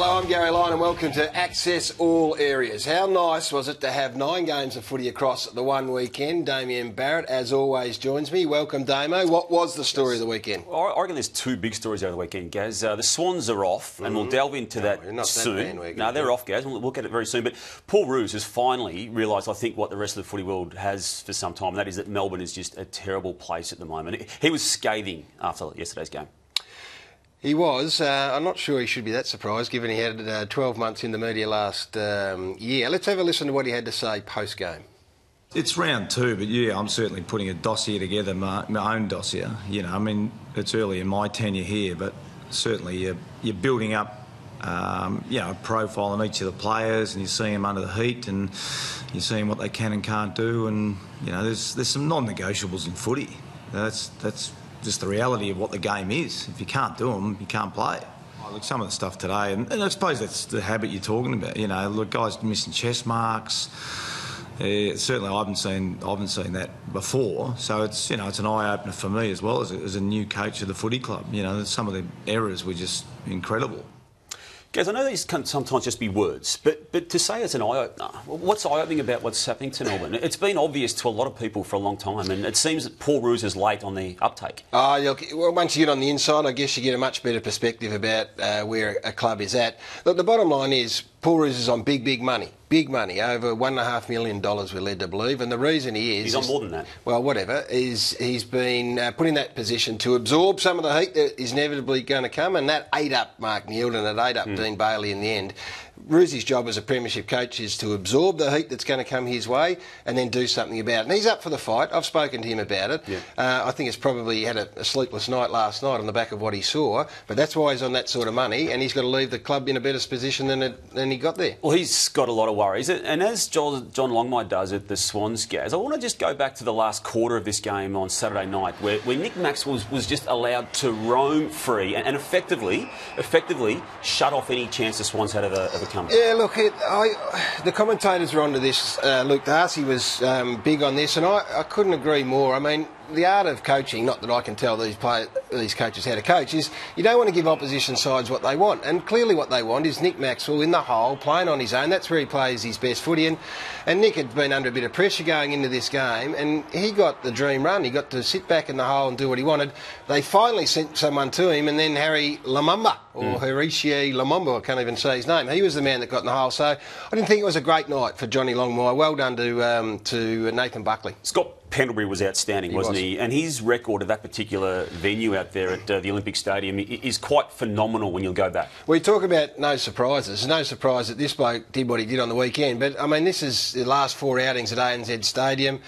Hello, I'm Gary Lyon and welcome to Access All Areas. How nice was it to have 9 games of footy across the one weekend? Damien Barrett, as always, joins me. Welcome, Damo. What was the story of the weekend? I reckon there's 2 big stories over the weekend, Gaz. The Swans are off, and we'll delve into that soon. No, they're off, Gaz. We'll get it very soon. But Paul Roos has finally realised, I think, what the rest of the footy world has for some time, and that is that Melbourne is just a terrible place at the moment. He was scathing after yesterday's game. He was. I'm not sure he should be that surprised, given he had 12 months in the media last year. Let's have a listen to what he had to say post-game. It's round 2, but yeah, I'm certainly putting a dossier together, my own dossier. You know, I mean, it's early in my tenure here, but certainly you're building up, a profile on each of the players, and you're seeing them under the heat, and you're seeing what they can and can't do, and you know, there's some non-negotiables in footy. That's just the reality of what the game is. If you can't do them, you can't play. Look, some of the stuff today, and I suppose that's the habit you're talking about. You know, look, guys missing chest marks. Certainly, I haven't seen that before. So it's it's an eye opener for me as well as a new coach of the footy club. You know, some of the errors were just incredible. Guys, I know these can sometimes just be words, but to say it's an eye-opener, what's eye-opening about what's happening to Melbourne? It's been obvious to a lot of people for a long time, and it seems that Paul Roos is late on the uptake. Look, once you get on the inside, I guess you get a much better perspective about where a club is at. Look, the bottom line is Paul Roos is on big money. Big money, over $1.5 million we're led to believe, and the reason he is... He's on more than that. Well, whatever, is he's been put in that position to absorb some of the heat that is inevitably going to come, and that ate up Mark Neeld and it ate up Dean Bailey in the end. Roos's job as a premiership coach is to absorb the heat that's going to come his way and then do something about it. And he's up for the fight. I've spoken to him about it. Yeah. I think it's probably he had a sleepless night last night on the back of what he saw, but that's why he's on that sort of money, and he's got to leave the club in a better position than he got there. Well, he's got a lot of worries, and as John Longmire does at the Swans, Gaz, I want to just go back to the last quarter of this game on Saturday night where Nick Maxwell was just allowed to roam free and effectively shut off any chance the Swans had of a comeback. Yeah, look, the commentators were onto this. Luke Darcy was big on this, and I couldn't agree more. I mean, the art of coaching, not that I can tell these coaches how to coach, is you don't want to give opposition sides what they want. And clearly what they want is Nick Maxwell in the hole, playing on his own. That's where he plays his best footy. And Nick had been under a bit of pressure going into this game, and he got the dream run. He got to sit back in the hole and do what he wanted. They finally sent someone to him, and then Harry Lamumba, or Harishi Lamumba, I can't even say his name. He was the man that got in the hole. So I didn't think it was a great night for Johnny Longmire. Well done to Nathan Buckley. Scott Pendlebury was outstanding, wasn't he? And his record of that particular venue out there at the Olympic Stadium is quite phenomenal when you go back. We talk about no surprises. No surprise that this bloke did what he did on the weekend. But, I mean, this is the last 4 outings at ANZ Stadium.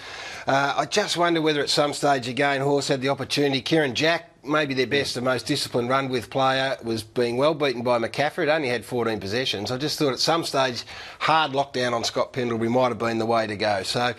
I just wonder whether at some stage again Horse had the opportunity. Kieran Jack, maybe their best and most disciplined run-with player, was being well beaten by McCaffrey. It only had 14 possessions. I just thought at some stage hard lockdown on Scott Pendlebury might have been the way to go. So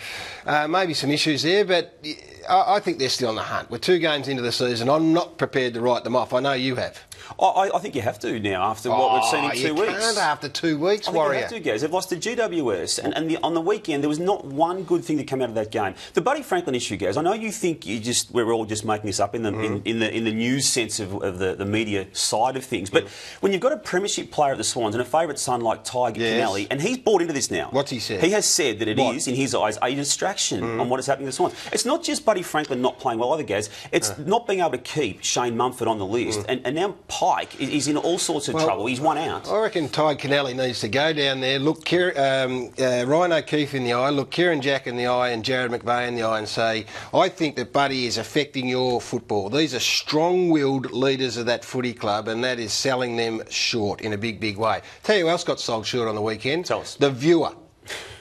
maybe some issues there, but I think they're still on the hunt. We're 2 games into the season. I'm not prepared to write them off. I know you have. I think you have to now after what we've seen in 2 weeks. You can't after 2 weeks, Warrior. I think you have to, guys. They've lost to GWS, and on the weekend there was not one good thing to come out of that game. The Buddy Franklin issue, guys. I know you think we're all just making this up in the news sense of the media side of things, but when you've got a premiership player at the Swans and a favourite son like Tiger Kennelly, and he's bought into this now. What's he said? He has said that it is, in his eyes, a distraction on what is happening to the Swans. It's not just Buddy Franklin not playing well either, guys. It's not being able to keep Shane Mumford on the list, and now Pike is in all sorts of trouble. He's one out. I reckon Ty Kennelly needs to go down there, look Ryan O'Keefe in the eye, look Kieran Jack in the eye and Jared McVeigh in the eye and say, I think that Buddy is affecting your football. These are strong-willed leaders of that footy club, and that is selling them short in a big way. Tell you who else got sold short on the weekend? Tell us. The viewer,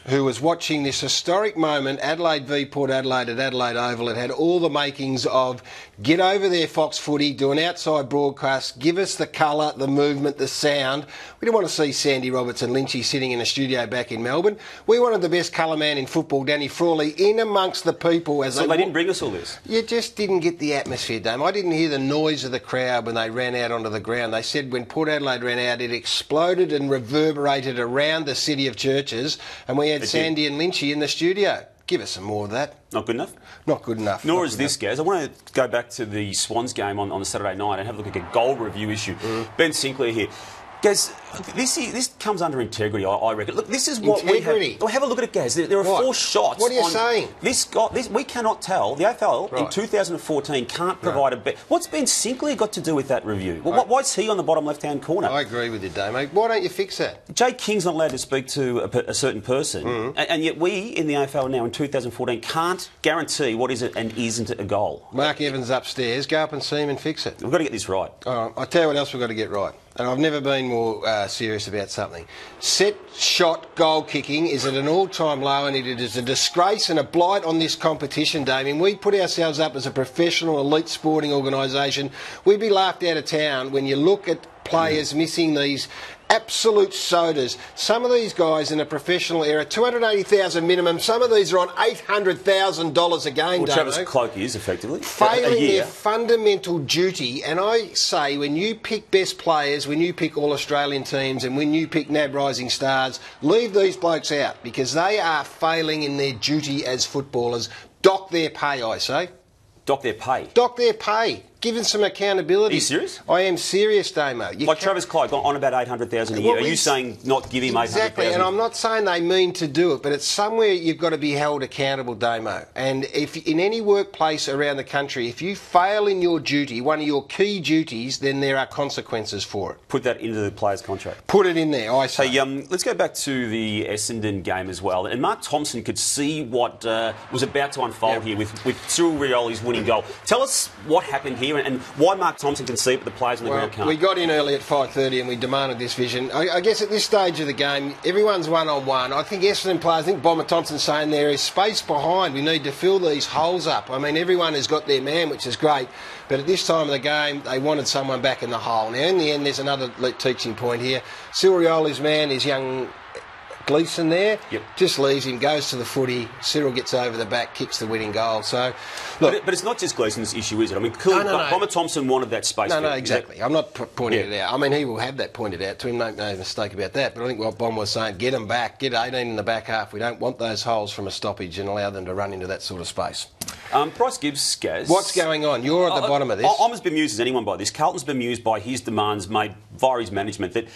who was watching this historic moment, Adelaide v Port Adelaide at Adelaide Oval. It had all the makings of get over there, Fox Footy, do an outside broadcast, give us the colour, the movement, the sound. We didn't want to see Sandy Roberts and Lynchy sitting in a studio back in Melbourne. We wanted the best colour man in football, Danny Frawley, in amongst the people. So they didn't bring us all this? You just didn't get the atmosphere, Dame. I didn't hear the noise of the crowd when they ran out onto the ground. They said when Port Adelaide ran out, it exploded and reverberated around the city of churches, and we had Sandy and Lynchy in the studio. Give us some more of that. Not good enough? Not good enough. Nor is this, Gaz. I want to go back to the Swans game on the Saturday night and have a look at a goal review issue. Ben Sinclair here. Gaz, this comes under integrity, I reckon. Look, this is what integrity. We have. Well, have a look at it, Gaz. There are 4 shots. What are you saying? We cannot tell. The AFL in 2014 can't provide a bet. What's Ben Sinclair got to do with that review? Why is he on the bottom left-hand corner? I agree with you, Damo. Why don't you fix that? Jay King's not allowed to speak to a certain person, and yet we in the AFL now in 2014 can't guarantee what is it and isn't a goal. Mark Evans upstairs. Go up and see him and fix it. We've got to get this right. I'll tell you what else we've got to get right. And I've never been more serious about something. Set shot goal kicking is at an all-time low, and it is a disgrace and a blight on this competition, Damien. We put ourselves up as a professional elite sporting organisation. We'd be laughed out of town when you look at players missing these absolute sodas. Some of these guys in a professional era, $280,000 minimum. Some of these are on $800,000 a game. Well, Travis Cloke is effectively failing their fundamental duty. And I say, when you pick best players, when you pick all Australian teams, and when you pick NAB Rising Stars, leave these blokes out because they are failing in their duty as footballers. Dock their pay, I say. Dock their pay. Dock their pay. Give them some accountability. Are you serious? I am serious, Damo. Travis Clyde on about $800,000 a year. Are you saying not give him $800,000? Exactly, and I'm not saying they mean to do it, but it's somewhere you've got to be held accountable, Damo. And if in any workplace around the country, if you fail in your duty, one of your key duties, then there are consequences for it. Put that into the player's contract. Put it in there, I say. Hey, let's go back to the Essendon game as well. And Mark Thompson could see what was about to unfold here with Cyril Rioli's winning goal. Tell us what happened here and why Mark Thompson can see it, but the players on the ground can't. We got in early at 5:30 and we demanded this vision. I guess at this stage of the game, everyone's one-on-one. I think Essendon players, I think Bomber Thompson's saying there is space behind. We need to fill these holes up. I mean, everyone has got their man, which is great. But at this time of the game, they wanted someone back in the hole. Now, in the end, there's another teaching point here. Cyril Rioli's man is young Gleeson there, just leaves him, goes to the footy. Cyril gets over the back, kicks the winning goal. So, look, but it's not just Gleeson's issue, is it? I mean, clearly, Bomber Thompson wanted that space. No, exactly. I'm not pointing it out. I mean, he will have that pointed out to him. No mistake about that. But I think what Bomber was saying, get them back, get 18 in the back half. We don't want those holes from a stoppage and allow them to run into that sort of space. Bryce Gibbs, Gaz. What's going on? You're at the bottom of this. I'm as bemused as anyone by this. Carlton's bemused by his demands made via his management that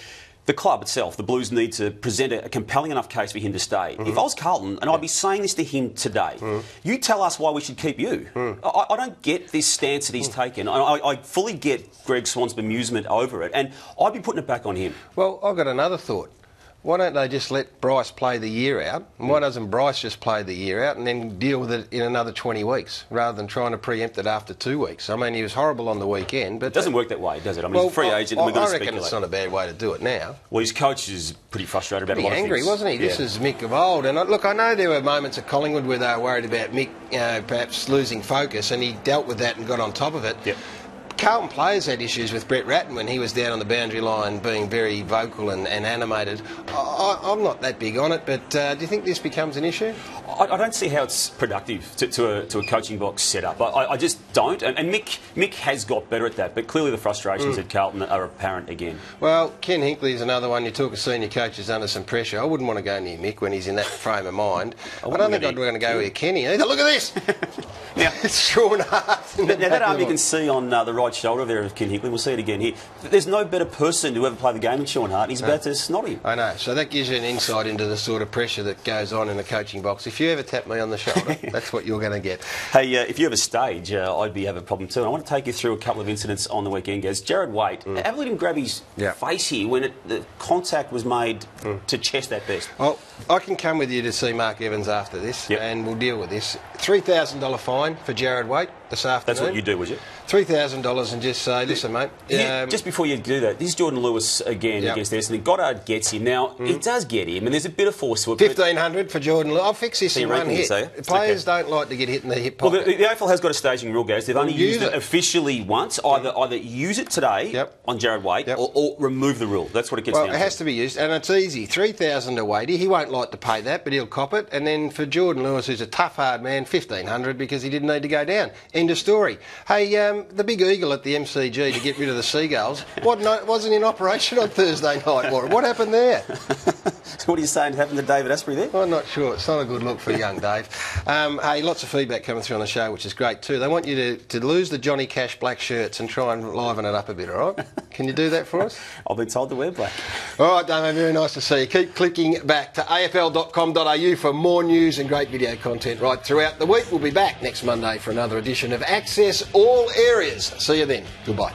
the club itself, the Blues, need to present a compelling enough case for him to stay. If I was Carlton, and I'd be saying this to him today, you tell us why we should keep you. I don't get this stance that he's taken. I fully get Greg Swan's bemusement over it, and I'd be putting it back on him. Well, I've got another thought. Why don't they just let Bryce play the year out? And why doesn't Bryce just play the year out and then deal with it in another 20 weeks rather than trying to preempt it after 2 weeks? I mean, he was horrible on the weekend, but... It doesn't work that way, does it? I mean, he's a free agent and we've got to speculate. I reckon it's not a bad way to do it now. Well, his coach is pretty frustrated about a lot of things. Angry, wasn't he? This is Mick of old. And look, I know there were moments at Collingwood where they were worried about Mick, perhaps losing focus, and he dealt with that and got on top of it. Carlton players had issues with Brett Ratton when he was down on the boundary line being very vocal and animated. I'm not that big on it, but do you think this becomes an issue? I don't see how it's productive to a coaching box setup. I just don't. And Mick has got better at that, but clearly the frustrations at Carlton are apparent again. Well, Ken Hinkley is another one. You talk of senior coaches under some pressure. I wouldn't want to go near Mick when he's in that frame of mind. I don't think I'd going to go with Kenny either. Look at this! Now, it's Sean Hart. Now that arm you can see on the right shoulder there of Ken Hinkley. We'll see it again here. There's no better person to ever play the game than Sean Hart. He's about to snot him. I know. So that gives you an insight into the sort of pressure that goes on in the coaching box. If you ever tap me on the shoulder, that's what you're going to get. Hey, if you have a stage, I'd have a problem too. And I want to take you through a couple of incidents on the weekend, guys. Jared Waite, have a let him grab his face here when the contact was made to chest at best. Well, I can come with you to see Mark Evans after this, and we'll deal with this. $3,000 fine for Jared Waite this afternoon. That's what you do, was it? $3,000 and just say, listen, mate. Just before you do that, this is Jordan Lewis again against Essendon. Goddard gets him. Now, it does get him, and there's a bit of force to it. $1,500 for Jordan Lewis. I'll fix this in one hit. Players don't like to get hit in the hip pocket. Well, the AFL has got a staging rule, guys. They've only used it officially once. Either use it today on Jared Waite or remove the rule. That's what it gets down to. Well, it has to be used, and it's easy. $3,000 to Waite. He won't like to pay that, but he'll cop it. And then for Jordan Lewis, who's a tough, hard man, $1,500 because he didn't need to go down. End of story. Hey, the big eagle at the MCG to get rid of the seagulls wasn't in operation on Thursday night, Warren. What happened there? What are you saying happened to David Asprey there? I'm not sure. It's not a good look for young Dave. Hey, lots of feedback coming through on the show, which is great too. They want you to lose the Johnny Cash black shirts and try and liven it up a bit, all right? Can you do that for us? I've been told to wear black. All right, Damo, very nice to see you. Keep clicking back to afl.com.au for more news and great video content right throughout the week. We'll be back next Monday for another edition of Access All Areas. See you then. Goodbye.